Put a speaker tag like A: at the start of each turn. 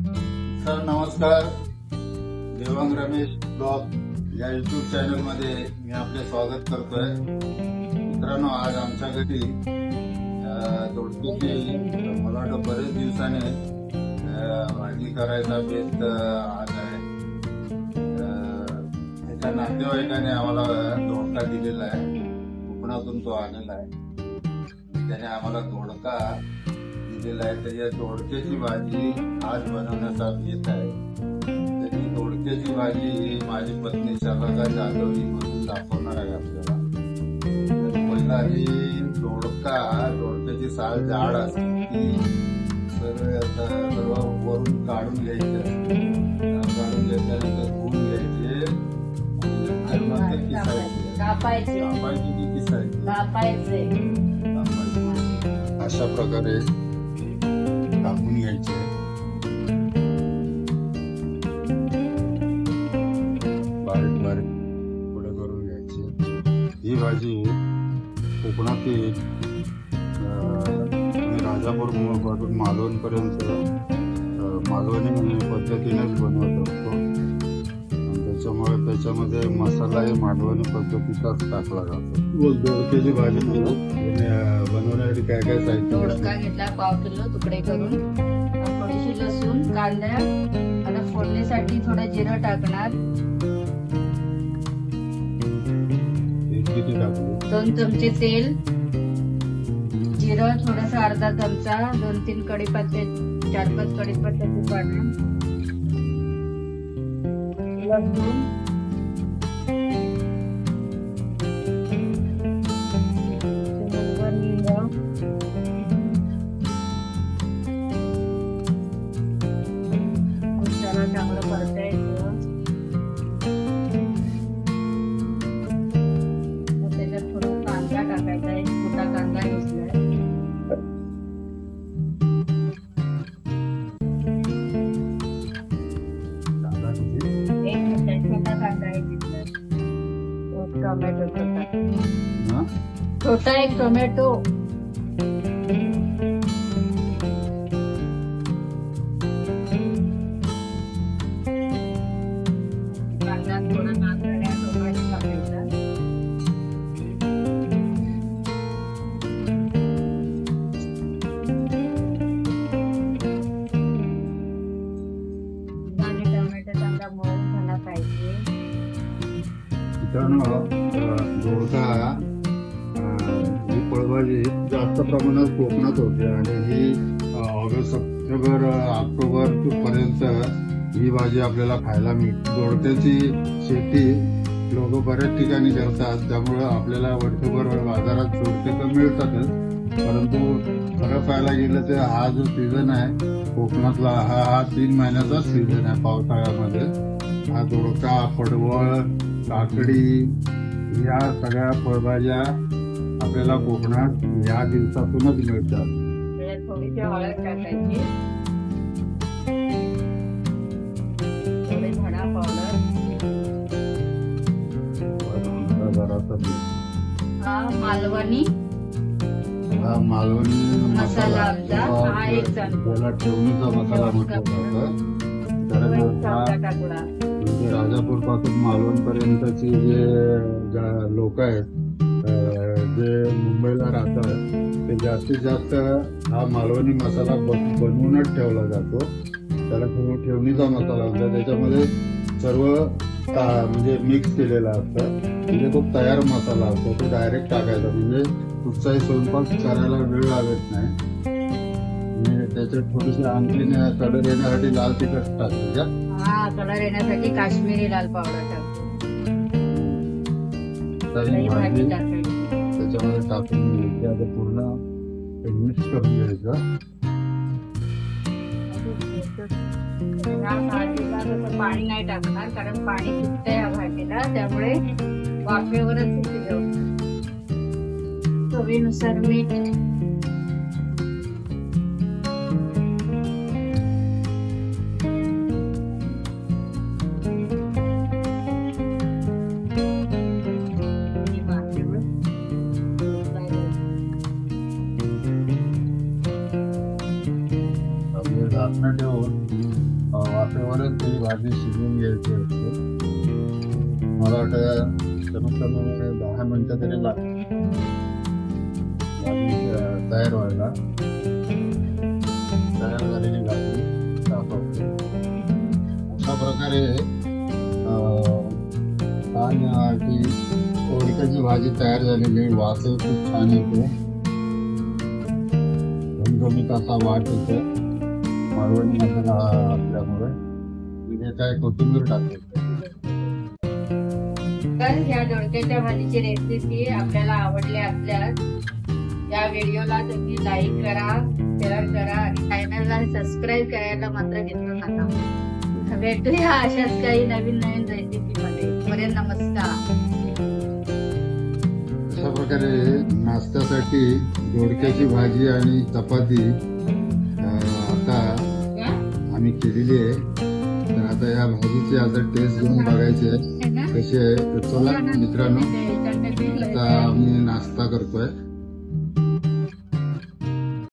A: Sir नमस्कार. Devang Ramesh blog या YouTube channel मध्ये मी आपले स्वागत करतोय. मित्रांनो, आज आमच्या घरी दोडक्याची मला वाटतं बरेच दिवसाने भाजी करायचा बेत आज आहे. एका नातेवाईकाने आम्हाला दोडका दिलेला आहे. कोकणातून तो आलेला आहे. त्याने आम्हाला दोडका दिलेला आहे. तर या दोडक्याची भाजी आज बनवण्याचा बेत आहे. तर ही दोडक्याची भाजी ही माझी पत्नी शारदा जाधव ही बनवून दाखवणार आहे आपल्याला. तर पहिला ही दोडक्याची साल जाड असते ती सर्व वरून काढून घ्यायची असते. काढून घेतल्यानंतर धुवून घ्यायचे आणि मग ते किसायचे. कापायची की किसायची? अशा प्रकारे कापून घ्यायचे. बारीक बारीक पुढे करून घ्यायचे. ही भाजी कोकणातील राजापूर पासून मालवण पर्यंत मालवणी पद्धतीनेच बनवत असतो. त्याच्यामुळे त्याच्यामध्ये मसालाही मालवणी पद्धतीचाच टाकला जातो. दोडक्याची भाजी बनवण्यासाठी काय काय साहित्य?
B: दोडका घेतला 1/2 किलो तुकडे करून, थोडीशी लसूण, कांदा, आता फोडणीसाठी थोडं जिरं टाकणार.
A: किती टाकलं?
B: 2 चमचे तेल, जिरं थोडस अर्धा चमचा, 2-3 कढीपत्ते, 4-5 कढीपत्त्याची पानं, लसूण, चांगलं परतायचं. त्याच्यात थोडं कांदा टाकायचा. एक मोठा कांदा घेतलाय. एक छोटा कांदा घेतलाय. टोमॅटो छोटा एक टोमॅटो.
A: दोडका ही फळभाजी जास्त प्रमाणात कोकणात होते आणि ही ऑगस्ट, सप्टेंबर, ऑक्टोबर पर्यंत ही भाजी आपल्याला खायला मिळते. दोडक्याची शेती लोक बऱ्याच ठिकाणी करतात. त्यामुळं आपल्याला वर्षभर बाजारात दोडके तर मिळतातच, परंतु खरं पाहायला गेलं तर हा जो सीझन आहे कोकणातला हा 3 महिन्याचा सीझन आहे. पावसाळ्यामध्ये हा दोडका, पडवळ, काकडी या सगळ्या फळभाज्या आपल्याला कोकणात या दिवसातूनच मिळतात.
B: थोडीशी हळद टाकायची, थोडी धणा पावडर, मालवणी मसाला आमचा हा 1 चमचा,
A: त्याला ठेवणीचा मसाला म्हटलं जातं. म्हणजे राजापूर पासून मालवण पर्यंतची जे लोक आहेत जे मुंबईला राहतात ते जास्तीत जास्त हा मालवणी मसाला बनवूनच ठेवला जातो. त्याला ठेवणीचा मसाला म्हणतात. त्याच्यामध्ये सर्व म्हणजे मिक्स केलेला असतं. म्हणजे तो तयार मसाला असतो. तो डायरेक्ट टाकायचा म्हणजे कुठचाही स्वयंपाक करायला वेळ लागत नाही. त्याच्यात थोडीशी आणखी कलर येण्यासाठी लाल तिखट टाकतो.
B: हा, कलर येण्यासाठी काश्मीरी लाल पावडर टाकतो.
A: भाजी त्याच्यामध्ये टाकून घ्यायची. आता पूर्ण मिक्स करून घ्यायचं.
B: पाणी नाही टाकणार कारण पाणी सुटतं या भाजीला, त्यामुळे वाफेवरच शिजवू. चवीनुसार मीठ,
A: झाकण ठेवून भाजी शिजवून घ्यायची असते. मला वाटतं कमीत कमी 10 मिनिटं तरी लागतात भाजी तयार व्हायला. तयार झालेली भाजी दाखवते. अशा प्रकारे छान की दोडक्याची भाजी तयार झालेली. वासही खूप छान येतो, घमघमीत असा वाट येतो मालवणी मसाला असल्यामुळे. तिथे काय कोथिंबीर टाकते.
B: तर ह्या दोडक्याच्या भाजीची रेसिपी आपल्याला आवडली असल्यास या व्हिडिओला तुम्ही लाईक करा, शेअर करा आणि चॅनलला सबस्क्राईब करायला मात्र विसरू नका. भेटूया अशाच काही नवीन रेसिपी मध्ये. पर्यंत नमस्कार.
A: अशा प्रकारे नाश्त्यासाठी दोडक्याची भाजी आणि चपाती आता आम्ही केलेली आहे. तर आता या भाजीची आता टेस्ट घेऊन बघायची आहे कशी आहे. तर चला मित्रांनो, आता आम्ही नाश्ता करतोय.